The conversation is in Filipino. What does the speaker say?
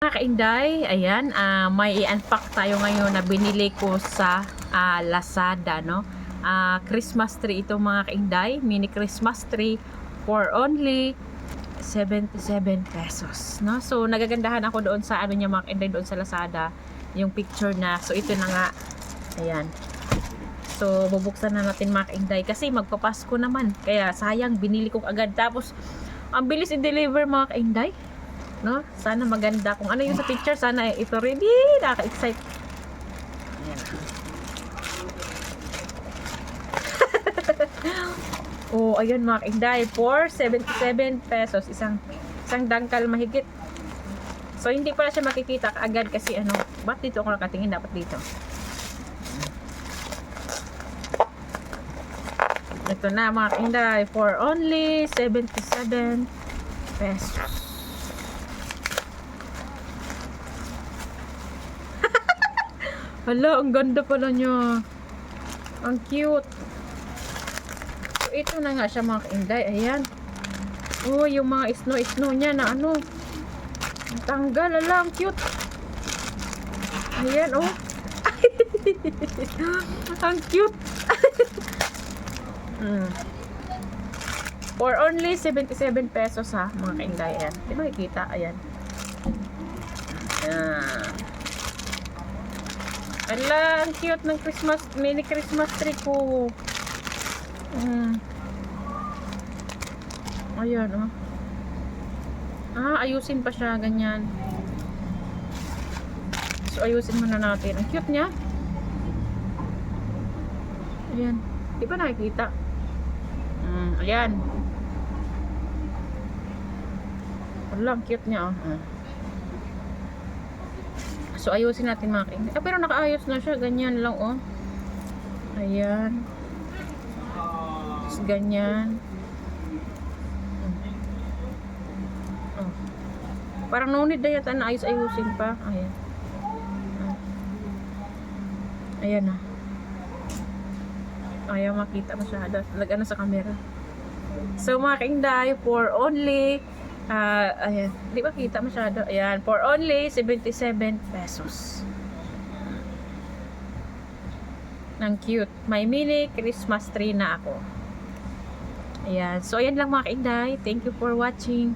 Mga kainday, ayan, may i-unpack tayo ngayon na binili ko sa Lazada, no? Christmas tree ito mga kainday, mini Christmas tree for only 77 pesos, no? So, nagagandahan ako doon sa ano niya mga kainday, doon sa Lazada, yung picture na. So, ito na nga, ayan. So, bubuksan na natin mga kainday kasi magpapasko naman. Kaya, sayang, binili ko agad. Tapos, ang bilis i-deliver mga kainday. No? Sana maganda. Kung ano yung sa picture, sana ito ready. Nakaka-excite. Ayan. Oh, ayun mga kainday. For 77 pesos. Isang dangkal mahigit. So, hindi pala siya makikita kaagad kasi ano, ba't dito ako nakatingin? Dapat dito. Ito na mga kainday. For only 77 pesos. Hala, ang ganda pala niya. Ang cute. So, ito na nga siya mga kainday. Ayan. Oh, yung mga snow niya na ano. Ang tanggal. Hala, ang cute. Ayan, oh. Ang cute. For only 77 pesos ha, mga kainday. Ayan. Di ba makikita? Ayan. Ayan. Ala, ang cute ng mini Christmas tree ko. Ayan, oh. Ayusin pa siya, ganyan. So, ayusin muna natin. Ang cute niya. Ayan. Di ba nakikita? Ayan. Ala, ang cute niya, oh. So, ayusin natin mga kainday. Pero nakaayos na siya. Ganyan lang, oh. Ayan. Tapos, ganyan. Oh. Parang no need na yata na ayusin pa. Ayan. Ayan na. Ayaw makita masyado. Lagyan na sa camera. So, mga kainday, for only ayan, di ba kita masyado? Ayan, for only 77 pesos. Ang cute. May mini Christmas tree na ako. Ayan. So, ayan lang mga kainday. Thank you for watching.